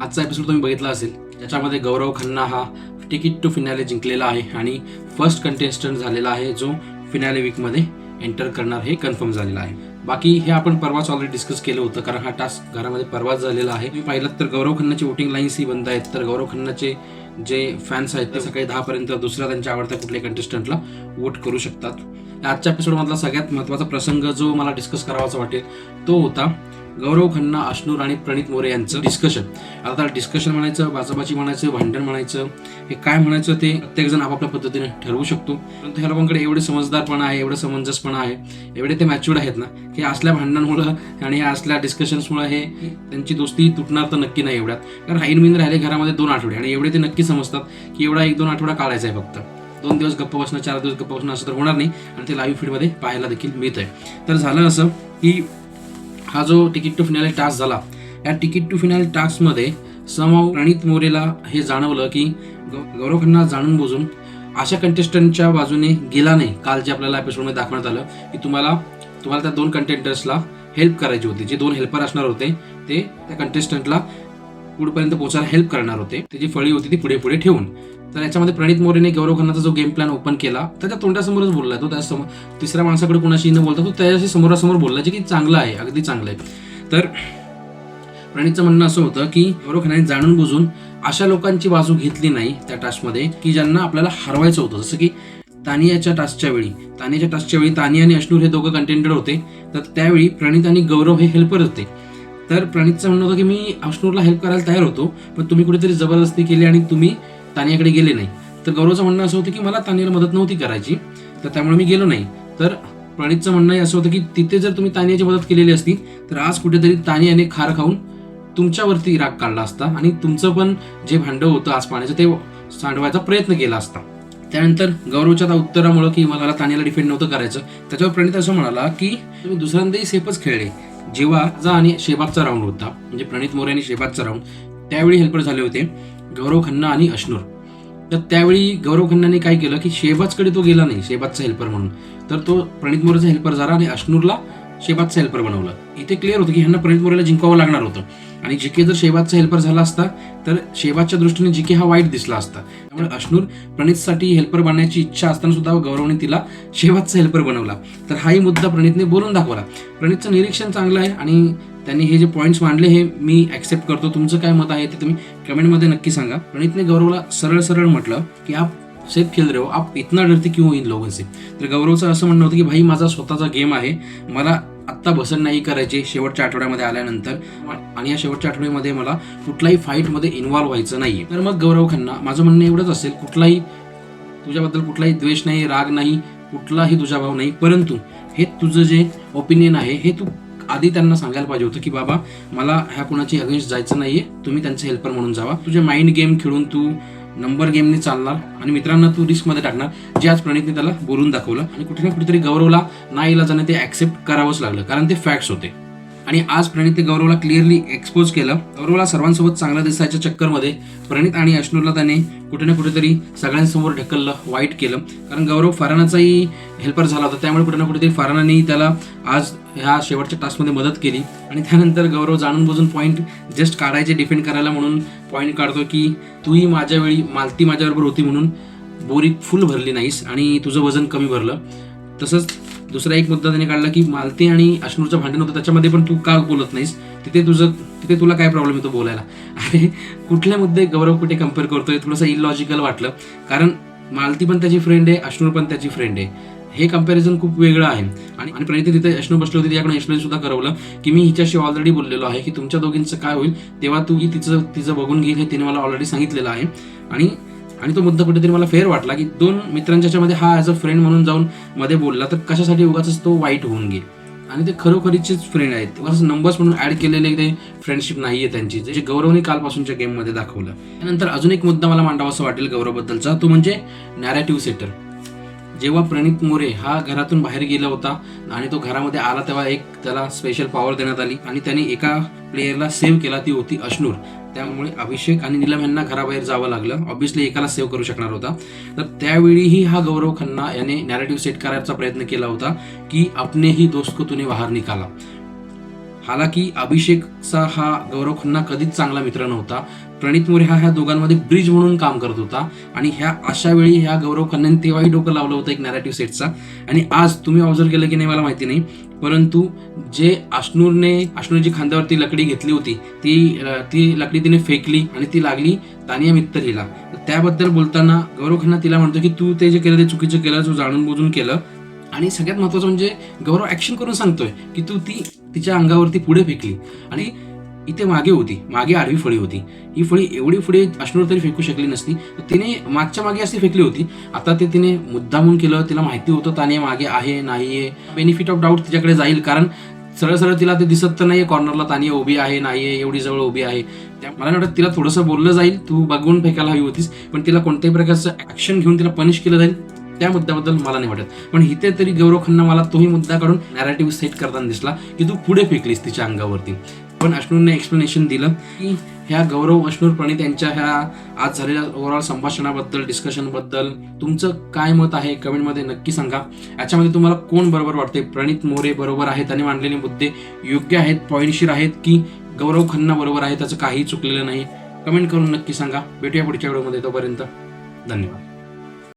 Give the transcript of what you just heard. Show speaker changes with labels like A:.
A: आजचा एपिसोड तुम्ही बघितला असेल, ज्याच्यामध्ये गौरव खन्ना हा तिकीट टू फिनाले जिंकलेला आहे आणि फर्स्ट कंटेस्टंट झालेला आहे जो फिनाले वीकमध्ये एंटर करणार हे कन्फर्म झालेलं आहे. बाकी हे आपण परवाच ऑलरेडी डिस्कस केलं होतं, कारण हा टास्क घरामध्ये परवाच झालेला आहे. तुम्ही पाहिलं तर गौरव खन्नाची वोटिंग लाईन्स ही बंद आहेत, तर गौरव खन्नाचे जे फॅन्स आहेत ते सकाळी 10 पर्यंत दुसऱ्या त्यांच्या आवडत्या कुठल्याही कंटेस्टंटला वोट करू शकतात. आजच्या एपिसोडमधला सगळ्यात महत्त्वाचा प्रसंग जो मला डिस्कस करावाचा वाटेल तो होता गौरव खन्ना, अश्नूर आणि प्रणित मोरे यांचं डिस्कशन. आता डिस्कशन म्हणायचं, बाचाबाची म्हणायचं, भांडण म्हणायचं, हे काय म्हणायचं ते प्रत्येकजण आपापल्या पद्धतीने ठरवू शकतो. परंतु ह्या लोकांकडे एवढे समजदारपणा आहे, एवढं समंजसपणा आहे, एवढे ते मॅच्युअर्ड आहेत ना, की असल्या भांडणांमुळं आणि ह्या असल्या डिस्कशन्समुळे हे त्यांची दोस्ती तुटणार तर नक्की नाही एवढ्यात. कारण हाईनमीन राहिले घरामध्ये 2 आठवडे आणि एवढे ते नक्की समजतात की एवढा 1-2 आठवडा काढायचा आहे फक्त. 2 दिवस गप्प बसणं, 4 दिवस गप्प बसणं असं तर होणार नाही आणि ते लाईव्ह फीडमध्ये पाहायला देखील मिळत आहे. तर झालं असं की हा जो तिकीट टू फिनाले टास्क झाला, या तिकीट टू फिनाले टास्कमध्ये समहाऊ प्रणित मोरेला हे जाणवलं की गौरव खन्ना जाणून बुजून अशा कंटेस्टंटच्या बाजूने गेला नाही. काल जे आपल्याला एपिसोडमध्ये दाखवण्यात आलं की तुम्हाला त्या 2 कंटेस्टंट्सला हेल्प करायची होती. जे 2 हेल्पर असणार होते ते त्या कंटेस्टंटला पुढपर्यंत पोहोचायला हेल्प करणार होते. त्याची फळी होती ती पुढे पुढे ठेवून. तर याच्यामध्ये प्रणित मोरेने गौरव खन्नाचा जो गेम प्लॅन ओपन केला त्याच्या तोंडासमोरच बोलला. तो त्या तिसऱ्या माणसाकडे कोणाशी न बोलता तो त्याच्याशी समोरासमोर बोलला, जे की चांगलं आहे, अगदी चांगलं आहे. तर प्रणितचं म्हणणं असं होतं की गौरव खन्नाने जाणून बुजून अशा लोकांची बाजू घेतली नाही त्या टास्कमध्ये की ज्यांना आपल्याला हरवायचं होतं. जसं की तानियाच्या टास्कच्या वेळी तानिया आणि अश्नूर हे दोघं कंटेंटेड होते, तर त्यावेळी प्रणित आणि गौरव हे हेल्पर होते. तर प्रणितचं म्हणणं होतं की मी अश्नूरला हेल्प करायला तयार होतो, पण तुम्ही कुठेतरी जबरदस्ती केली आणि तुम्ही तानियाकडे गेले नाही. तर गौरवचं म्हणणं असं होतं की मला तानियाला मदत नव्हती करायची, तर त्यामुळे मी गेलो नाही. तर प्रणितचं म्हणणं असं होतं की तिथे जर तुम्ही तानियाची मदत केलेली असती तर आज कुठेतरी तानियाने खार खाऊन तुमच्यावरती राग काढला असता आणि तुमचं पण जे भांडं होतं आज पाण्याचं ते सांडवायचा प्रयत्न केला असता. त्यानंतर गौरवच्या उत्तरामुळे की मला तानियाला डिफेंड नव्हतं करायचं, त्याच्यावर प्रणित असं म्हणाला की तुम्ही दुसऱ्यांदाही सेफच खेळले. जेव्हा आणि शेबागचा राऊंड होता, म्हणजे प्रणित मोरे आणि शेबागचा राऊंड, त्यावेळी हेल्पर झाले होते गौरव खन्ना आणि अश्नूर. तर त्यावेळी गौरव खन्नाने काय केलं की शेबाजकडे तो गेला नाही शेबाजचा हेल्पर म्हणून, तर तो प्रणित मोरेचा हेल्पर झाला आणि अश्नूरला शेबाजचा हेल्पर बनवलं. इथे क्लिअर होतं की ह्यांना प्रणित मोरेला जिंकावं लागणार होतं आणि जीके जर शेबाजचा हेल्पर झाला असता तर शेबाजच्या दृष्टीने जीके हा वाईट दिसला असता. त्यामुळे अश्नूर प्रणितसाठी हेल्पर बनण्याची इच्छा असताना सुद्धा गौरवने तिला शेबाजचा हेल्पर बनवला. तर हाही मुद्दा प्रणितने बोलून दाखवला. प्रणितचं निरीक्षण चांगलं आहे आणि त्यांनी हे जे पॉईंट्स मांडले हे मी ऍक्सेप्ट करतो. तुमचं काय मत आहे ते तुम्ही कमेंटमध्ये नक्की सांगा. प्रणितने गौरवला सरळ म्हटलं की आप सेफ खेल रहे हो, आप इतना डरते क्यों इन लोगों से. तर गौरवचं असं म्हणणं होतं की भाई माझा स्वतःचा गेम आहे, मला आत्ता बसन नाही करायचे शेवटच्या आठवड्यामध्ये आल्यानंतर, आणि या शेवटच्या आठवड्यामध्ये मला कुठलाही फाईटमध्ये इन्व्हॉल्व्ह व्हायचं नाहीये. तर मग गौरव खन्ना, माझं म्हणणं एवढंच असेल, तुझ्याबद्दल कुठलाही द्वेष नाही, राग नाही, कुठलाही तुझा भाव नाही, परंतु हे तुझं जे ओपिनियन आहे हे तू आधी त्यांना सांगायला पाहिजे होतं की बाबा मला ह्या कोणाची अगेन्स्ट जायचं नाहीये, तुम्ही त्यांचे हेल्पर म्हणून जावा. तुझे माइंड गेम खेळून तू नंबर गेमने चालणार आणि मित्रांना तू रिस्कमध्ये टाकणार, जे आज प्रणितने त्याला बोलून दाखवलं आणि कुठे ना कुठेतरी गौरवला नाईलाजाने ते ऍक्सेप्ट करावंच लागलं, कारण ते फॅक्ट्स होते. आणि आज प्रणितने गौरवला क्लिअरली एक्सपोज केलं. गौरवला सर्वांसोबत चांगला दिसायच्या चक्करमध्ये प्रणित आणि अश्नूरला त्याने कुठे ना कुठेतरी सगळ्यांसमोर ढकललं, वाईट केलं. कारण गौरव फरहानाचाही हेल्पर झाला होता, त्यामुळे कुठे ना कुठेतरी फरहानाने त्याला आज ह्या शेवटच्या टास्कमध्ये मदत केली. आणि त्यानंतर गौरव जाणून बुजून पॉईंट जस्ट काढायचे, डिफेंड करायला म्हणून पॉईंट काढतो की तूही माझ्या वेळी मालती माझ्याबरोबर होती म्हणून बोरी फुल भरली नाहीस आणि तुझं वजन कमी भरलं. तसंच दुसरा एक मुद्दा त्याने काढला की मालती आणि अश्नूरचं भांडण होतं, त्याच्यामध्ये पण तू का बोलत नाहीस, तिथे तुला काय प्रॉब्लेम येतो बोलायला. अरे कुठले मुद्दे गौरव कुठे कम्पेअर करतोय, थोडंसं इलॉजिकल वाटलं. कारण मालती पण त्याची फ्रेंड आहे, अश्नूर पण त्याची फ्रेंड आहे, हे कम्पॅरिझन खूप वेगळं आहे. आणि प्रणित तिथे अश्नूर बसली होती, त्याकडून एक्सप्लेन सुद्धा करवलं की मी हिच्याशी ऑलरेडी बोललेलो आहे की तुमच्या दोघींचं काय होईल तेव्हा तू तिचं बघून घेईल, हे तिने मला ऑलरेडी सांगितलेलं आहे. आणि तो मुद्दा कुठेतरी मला फेअर वाटला की 2 मित्रांच्या मध्ये हा ॲज अ फ्रेंड म्हणून जाऊन मध्ये बोलला, तर कशासाठी उगाच तो वाईट होऊन गेल. आणि ते खरोखरीचेच फ्रेंड आहेत, उगाच नंबर्स म्हणून ऍड केलेले ते फ्रेंडशिप नाहीये त्यांची, जे गौरवने कालपासूनच्या गेममध्ये दाखवलं. त्यानंतर अजून एक मुद्दा मला मांडावा असं वाटेल गौरवबद्दलचा, तो म्हणजे नॅरेटिव्ह सेटर. जेव्हा प्रणित मोरे हा घरातून बाहेर गेला होता आणि तो घरामध्ये आला तेव्हा एक त्याला स्पेशल पॉवर देण्यात आली आणि त्याने एका प्लेयरला सेव्ह केला, ती होती अश्नूर. त्यामुळे अभिषेक आणि नीलम यांना घराबाहेर जावं लागलं. ऑब्व्हियसली एकाला सेव्ह करू शकणार होता. तर त्यावेळीही हा गौरव खन्ना याने नॅरेटिव्ह सेट करायचा प्रयत्न केला होता की अपने ही दोस्त को तूने बाहेर निकाला. हालाकी अभिषेकचा हा गौरव खन्ना कधीच चांगला मित्र नव्हता. प्रणित मोरे हा ह्या दोघांमध्ये ब्रिज म्हणून काम करत होता आणि ह्या अशा वेळी ह्या गौरव खन्नाने तेव्हाही डोकं लावलं होतं एक नॅरेटिव्ह सेटचा. आणि आज तुम्ही ऑब्झर्व केलं की नाही मला माहिती नाही, परंतु जे अश्नूरची खांद्यावरती लकडी घेतली होती ती लकडी तिने फेकली आणि ती लागली तानिया मित्तल हिला. त्याबद्दल बोलताना गौरव खन्ना तिला म्हणतो की तू ते जे केलं ते चुकीचं केलं, तू जाणून बुजून केलं. आणि सगळ्यात महत्त्वाचं म्हणजे गौरव ऍक्शन करून सांगतोय की तू तिच्या अंगावरती पुढे फेकली आणि इथे मागे आडवी फळी होती. ही फळी एवढी पुढे अश्नूर तरी फेकू शकली नसती, तिने मागच्या मागे अशी फेकली होती. आता ते तिने मुद्दामून केलं, तिला माहिती होतं तानिया मागे आहे नाहीये. बेनिफिट ऑफ डाऊट तिच्याकडे जाईल, कारण सरळ तिला ते दिसत तर नाहीये कॉर्नरला तानिया उभी आहे नाहीये, एवढी जवळ उभी आहे. मला नाही वाटत तिला थोडंसं बोललं जाईल तू बघून फेकायला हवी होतीस, पण तिला कोणत्याही प्रकारचं ऍक्शन घेऊन तिला पनिश केलं जाईल त्या मुद्द्याबद्दल मला नाही वाटत. पण इथे तरी गौरव खन्ना मला तोही मुद्दा काढून नॅरेटिव्ह सेट करताना दिसला की तू पुढे फेकलीस तिच्या अंगावरती. पण अश्नूरने एक्सप्लेनेशन दिलं की ह्या गौरव अश्नूर प्रणित यांच्या ह्या आज झालेल्या ओव्हरऑल संभाषणाबद्दल डिस्कशनबद्दल तुमचं काय मत आहे कमेंटमध्ये नक्की सांगा. याच्यामध्ये तुम्हाला कोण बरोबर वाटते, प्रणित मोरे बरोबर आहेत आणि मांडलेले मुद्दे योग्य आहेत, पॉईंटशीर आहेत, की गौरव खन्ना बरोबर आहे, त्याचं काही चुकलेलं नाही. कमेंट करून नक्की सांगा. भेटूया पुढच्या व्हिडिओमध्ये, तोपर्यंत धन्यवाद.